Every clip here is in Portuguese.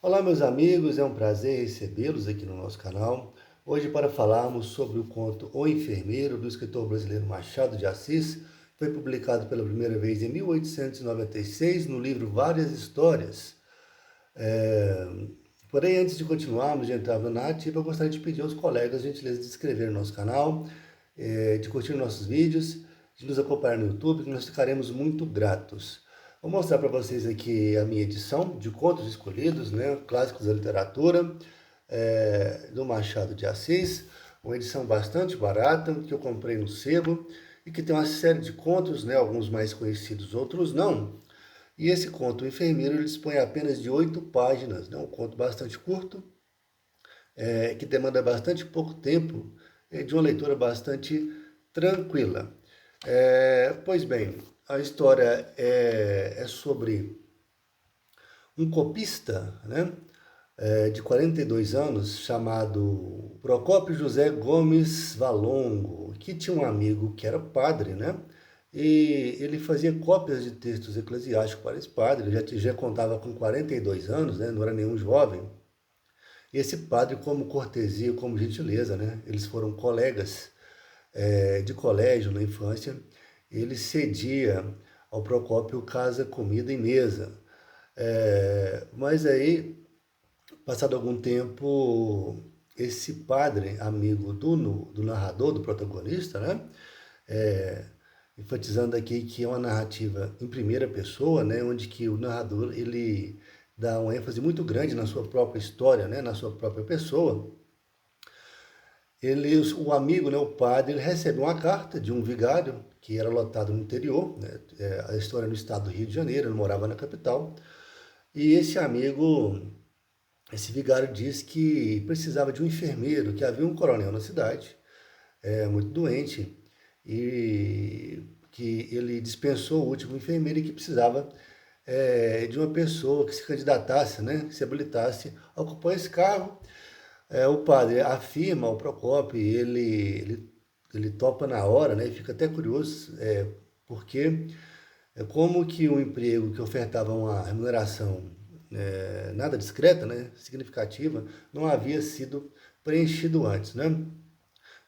Olá, meus amigos, é um prazer recebê-los aqui no nosso canal. Hoje, para falarmos sobre o conto O Enfermeiro, do escritor brasileiro Machado de Assis, foi publicado pela primeira vez em 1896 no livro Várias Histórias. Porém, antes de continuarmos, de entrar na narrativa, eu gostaria de pedir aos colegas a gentileza de se inscrever no nosso canal, de curtir nossos vídeos, de nos acompanhar no YouTube, que nós ficaremos muito gratos. Vou mostrar para vocês aqui a minha edição de contos escolhidos, né, clássicos da literatura, do Machado de Assis, uma edição bastante barata, que eu comprei no sebo, e que tem uma série de contos, né, alguns mais conhecidos, outros não. E esse conto, O Enfermeiro, ele dispõe apenas de 8 páginas, né, um conto bastante curto, que demanda bastante pouco tempo, de uma leitura bastante tranquila. Pois bem, a história é sobre um copista, né, de 42 anos, chamado Procópio José Gomes Valongo, que tinha um amigo que era padre, né? E ele fazia cópias de textos eclesiásticos para esse padre, ele já contava com 42 anos, né? Não era nenhum jovem. E esse padre, como cortesia, como gentileza, né? Eles foram colegas de colégio na infância, ele cedia ao Procópio casa, comida e mesa. Mas aí, passado algum tempo, esse padre, amigo do narrador, do protagonista, né? É, enfatizando aqui que é uma narrativa em primeira pessoa, né? Onde que o narrador ele dá uma ênfase muito grande na sua própria história, né? Na sua própria pessoa. O amigo, né, o padre, ele recebe uma carta de um vigário que era lotado no interior, né? A história é no estado do Rio de Janeiro, ele morava na capital. E esse amigo, esse vigário diz que precisava de um enfermeiro, que havia um coronel na cidade, muito doente, e que ele dispensou o último enfermeiro e que precisava de uma pessoa que se candidatasse, né, que se habilitasse a ocupar esse cargo. O padre afirma ao Procópio, ele topa na hora, né, e fica até curioso, porque como que um emprego que ofertava uma remuneração nada discreta, né, significativa, não havia sido preenchido antes, né?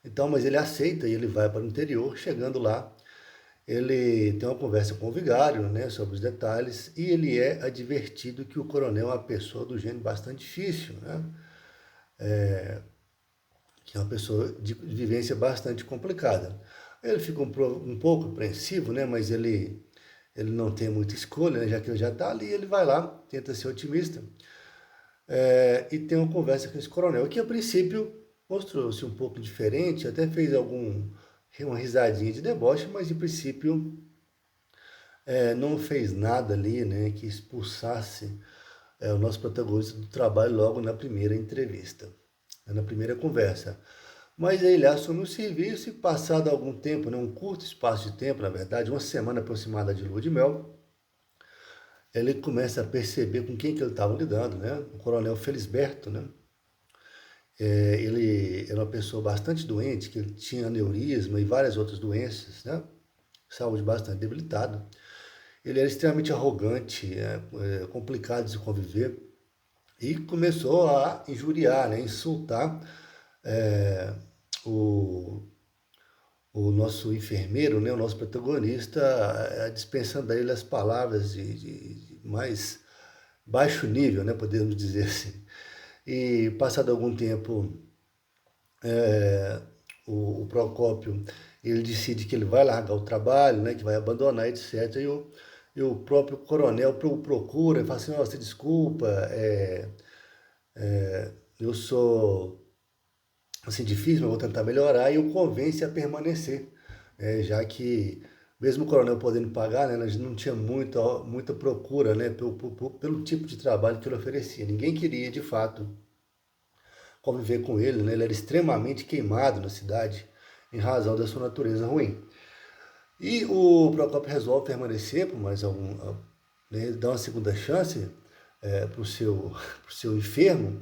Então, mas ele aceita e ele vai para o interior. Chegando lá, ele tem uma conversa com o vigário, né, sobre os detalhes, e ele é advertido que o coronel é uma pessoa do gênero bastante difícil, né? Que é uma pessoa de vivência bastante complicada. Ele fica um pouco apreensivo, né, mas ele não tem muita escolha, né, já que ele já está ali, ele vai lá, tenta ser otimista, e tem uma conversa com esse coronel, que a princípio mostrou-se um pouco diferente, até fez uma risadinha de deboche, mas em princípio não fez nada ali, né, que expulsasse o nosso protagonista do trabalho logo na primeira entrevista, né, na primeira conversa. Mas aí ele assume o serviço e, passado algum tempo, né, um curto espaço de tempo, na verdade, uma semana aproximada de lua de mel, ele começa a perceber com quem que ele estava lidando, né? O coronel Felisberto, né? Ele era uma pessoa bastante doente, que ele tinha aneurisma e várias outras doenças, né? Saúde bastante debilitada. Ele era extremamente arrogante, complicado de se conviver e começou a injuriar, né? Insultar é, o, o nosso enfermeiro, né? O nosso protagonista, dispensando a ele as palavras de mais baixo nível, né? Podemos dizer assim. E passado algum tempo, o Procópio ele decide que ele vai largar o trabalho, né, que vai abandonar, etc. E o próprio coronel o procura e fala assim: você desculpa, eu sou assim, difícil, mas vou tentar melhorar, e o convence a permanecer, já que, mesmo o coronel podendo pagar, né, nós não tinha muita procura, né, pelo tipo de trabalho que ele oferecia. Ninguém queria, de fato, conviver com ele, né? Ele era extremamente queimado na cidade em razão da sua natureza ruim. E o Procopio resolve permanecer por mais né, dar uma segunda chance para o seu enfermo,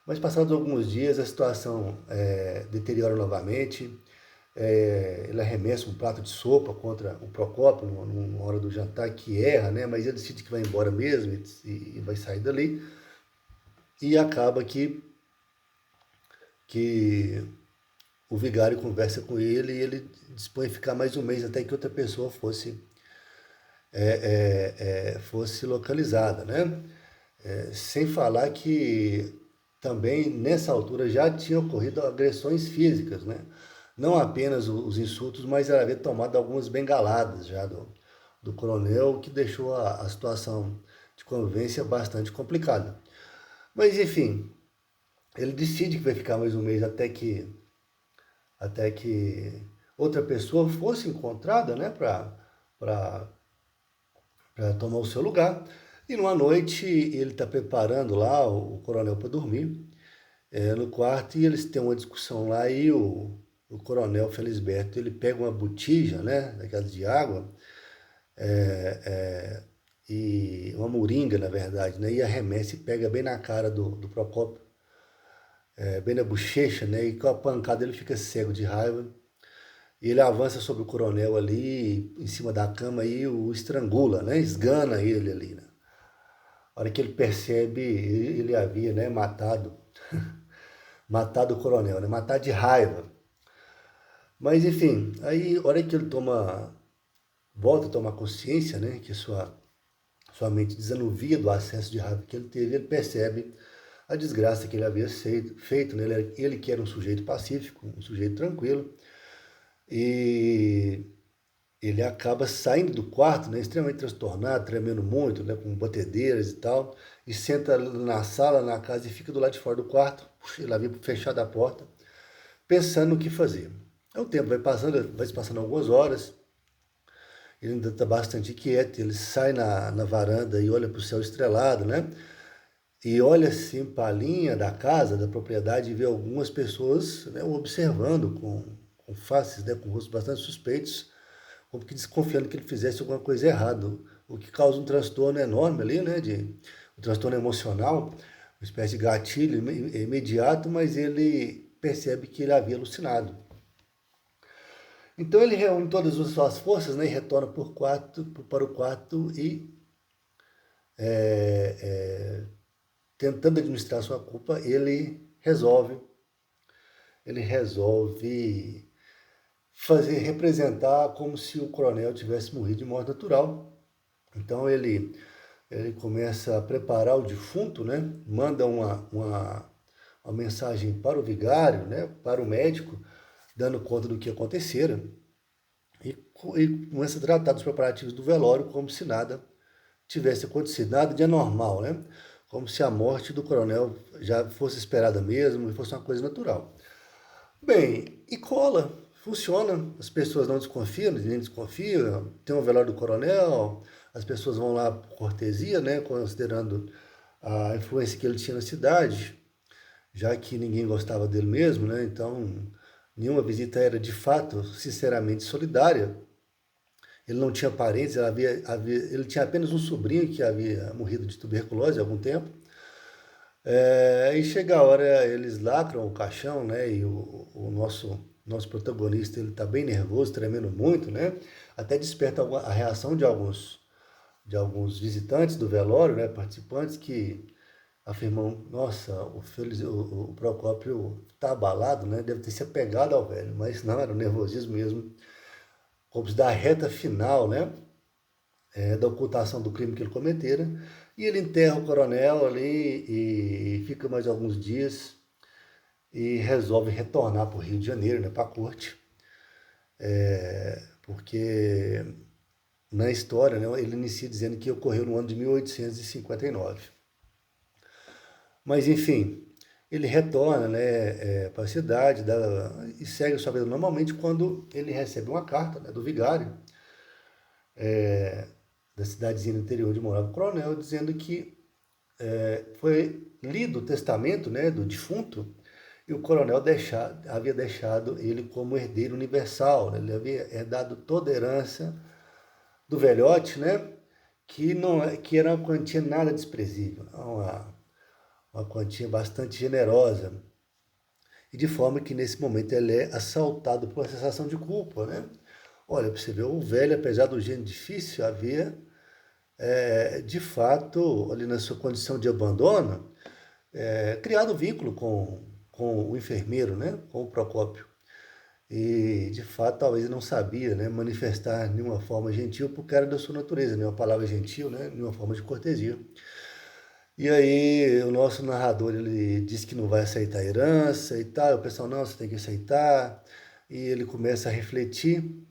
mas passados alguns dias a situação deteriora novamente. Ele arremessa um prato de sopa contra o Procópio numa hora do jantar, que erra, né? Mas ele decide que vai embora mesmo e vai sair dali. e acaba que o vigário conversa com ele e ele dispõe a ficar mais um mês até que outra pessoa fosse localizada, né? Sem falar que também nessa altura já tinha ocorrido agressões físicas, né? Não apenas os insultos, mas havia tomado algumas bengaladas já do coronel, o que deixou a situação de convivência bastante complicada. Mas enfim, ele decide que vai ficar mais um mês até que outra pessoa fosse encontrada, né, para tomar o seu lugar. E numa noite ele está preparando lá o coronel para dormir no quarto e eles têm uma discussão lá e o coronel Felisberto ele pega uma botija, né, daquelas de água é, e uma moringa na verdade, né, e arremessa e pega bem na cara do Procópio, bem na bochecha, né, e com a pancada ele fica cego de raiva. E ele avança sobre o coronel ali, em cima da cama, e o estrangula, né? Esgana ele ali, né? A hora que ele percebe, ele havia, né, matado o coronel, né? Matar de raiva. Mas, enfim, aí, a hora que ele volta a tomar consciência, né, que sua mente desanuvia do acesso de raiva que ele teve, ele percebe a desgraça que ele havia feito, né? Ele que era um sujeito pacífico, um sujeito tranquilo, e ele acaba saindo do quarto, né, extremamente transtornado, tremendo muito, né, com batedeiras e tal, e senta na sala, na casa, e fica do lado de fora do quarto, ele havia fechado a porta, pensando no que fazer. O tempo vai se passando algumas horas, ele ainda está bastante quieto, ele sai na varanda e olha para o céu estrelado, né, e olha assim para a linha da casa, da propriedade, e vê algumas pessoas, né, o observando com faces, né, com rostos bastante suspeitos, como que desconfiando que ele fizesse alguma coisa errada, o que causa um transtorno enorme ali, né, um transtorno emocional, uma espécie de gatilho imediato, mas ele percebe que ele havia alucinado. Então ele reúne todas as suas forças, né, e retorna para o quarto e é, é, tentando administrar sua culpa, ele resolve representar como se o coronel tivesse morrido de morte natural. Então ele começa a preparar o defunto, né? Manda uma mensagem para o vigário, né? Para o médico, dando conta do que acontecera, e começa a tratar dos preparativos do velório como se nada tivesse acontecido, nada de anormal, né? Como se a morte do coronel já fosse esperada mesmo e fosse uma coisa natural. Bem, e cola, funciona, as pessoas não desconfiam, ninguém desconfia, tem um velório do coronel, as pessoas vão lá por cortesia, né, considerando a influência que ele tinha na cidade, já que ninguém gostava dele mesmo, né, então nenhuma visita era de fato, sinceramente solidária. Ele não tinha parentes, ele tinha apenas um sobrinho que havia morrido de tuberculose há algum tempo. E chega a hora, eles lacram o caixão, né? E o nosso protagonista, ele tá bem nervoso, tremendo muito, né? Até desperta a reação de alguns visitantes do velório, né? Participantes que afirmam, nossa, o Procópio tá abalado, né? Deve ter se apegado ao velho, mas não, era o nervosismo mesmo, como se da reta final, né? Da ocultação do crime que ele cometera, e ele enterra o coronel ali e fica mais alguns dias e resolve retornar para o Rio de Janeiro, né, para a corte, porque na história, né, ele inicia dizendo que ocorreu no ano de 1859. Mas, enfim, ele retorna, né, para a cidade e segue a sua vida normalmente quando ele recebe uma carta, né, do vigário, da cidadezinha do interior de morava o coronel, dizendo que foi lido o testamento, né, do defunto, e o coronel havia deixado ele como herdeiro universal, né? Ele havia herdado toda a herança do velhote, né, que era uma quantia nada desprezível, uma quantia bastante generosa, e de forma que nesse momento ele é assaltado por uma sensação de culpa, né? Olha, para você ver, o velho, apesar do gênio difícil, havia, de fato, ali na sua condição de abandono, criado vínculo com o enfermeiro, né, com o Procópio. E, de fato, talvez ele não sabia, né, manifestar nenhuma forma gentil, porque era da sua natureza, nenhuma palavra gentil, né, nenhuma forma de cortesia. E aí o nosso narrador, ele diz que não vai aceitar a herança e tal, o pessoal, não, você tem que aceitar. E ele começa a refletir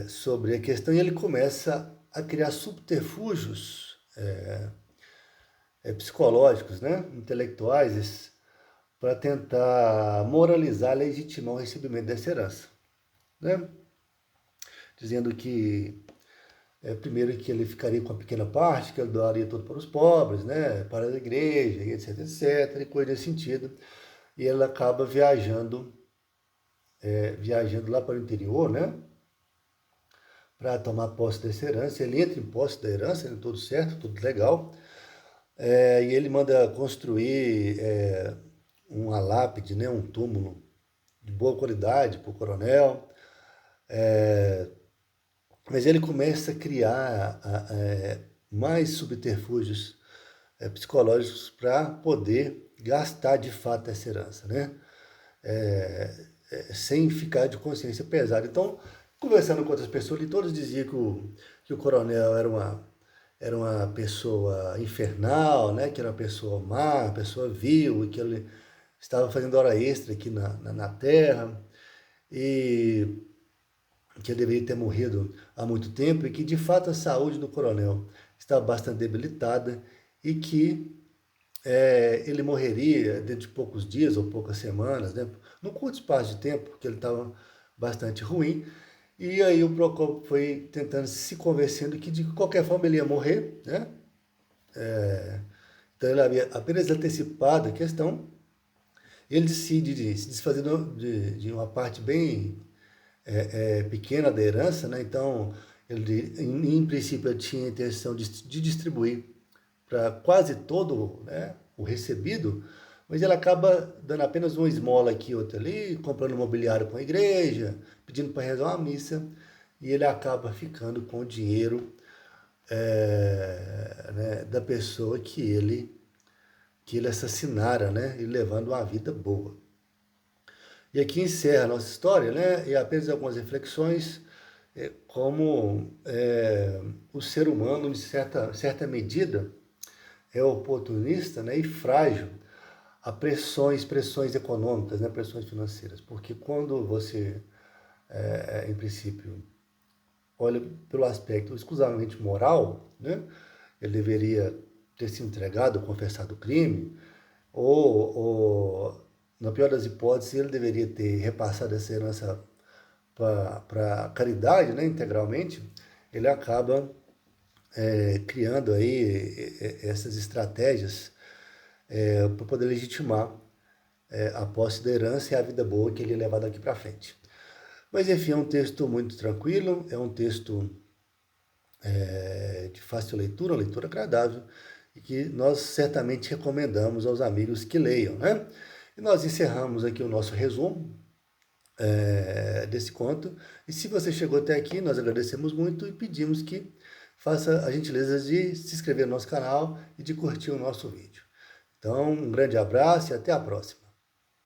sobre a questão e ele começa a criar subterfúgios psicológicos, né, intelectuais, para tentar moralizar, legitimar o recebimento dessa herança, né? Dizendo que, primeiro, que ele ficaria com a pequena parte, que ele doaria tudo para os pobres, né, para a igreja, e etc, etc, e coisa nesse sentido. E ele acaba viajando lá para o interior, né, para tomar posse dessa herança. Ele entra em posse da herança, né, tudo certo, tudo legal, e ele manda construir uma lápide, né, um túmulo de boa qualidade para o coronel, mas ele começa a criar mais subterfúgios psicológicos para poder gastar de fato essa herança, né? Sem ficar de consciência pesada. Então, conversando com outras pessoas, todos diziam que o coronel era uma pessoa infernal, né? Que era uma pessoa má, uma pessoa vil, e que ele estava fazendo hora extra aqui na Terra, e que ele deveria ter morrido há muito tempo, e que de fato a saúde do coronel estava bastante debilitada, e que ele morreria dentro de poucos dias ou poucas semanas, né? Num curto espaço de tempo, porque ele estava bastante ruim. E aí o Procópio foi tentando se convencendo que de qualquer forma ele ia morrer, né? Então ele havia apenas antecipado a questão. Ele decide se desfazer de uma parte bem pequena da herança, né? Então ele, em princípio, ele tinha a intenção de distribuir para quase todo, né, o recebido, mas ele acaba dando apenas uma esmola aqui e outra ali, comprando mobiliário com a igreja, pedindo para rezar uma missa, e ele acaba ficando com o dinheiro né, da pessoa que ele assassinara, né, e levando uma vida boa. E aqui encerra a nossa história, né, e apenas algumas reflexões como o ser humano, de certa medida, é oportunista, né, e frágil a pressões econômicas, né, pressões financeiras. Porque quando você, em princípio, olha pelo aspecto exclusivamente moral, né, ele deveria ter se entregado, confessado o crime, ou, na pior das hipóteses, ele deveria ter repassado essa herança para a caridade, né, integralmente. Ele acaba criando aí essas estratégias para poder legitimar a posse da herança e a vida boa que ele ia levar daqui para frente. Mas enfim, é um texto muito tranquilo, é um texto de fácil leitura, uma leitura agradável, e que nós certamente recomendamos aos amigos que leiam, né? E nós encerramos aqui o nosso resumo desse conto. E se você chegou até aqui, nós agradecemos muito e pedimos que faça a gentileza de se inscrever no nosso canal e de curtir o nosso vídeo. Então, um grande abraço e até a próxima.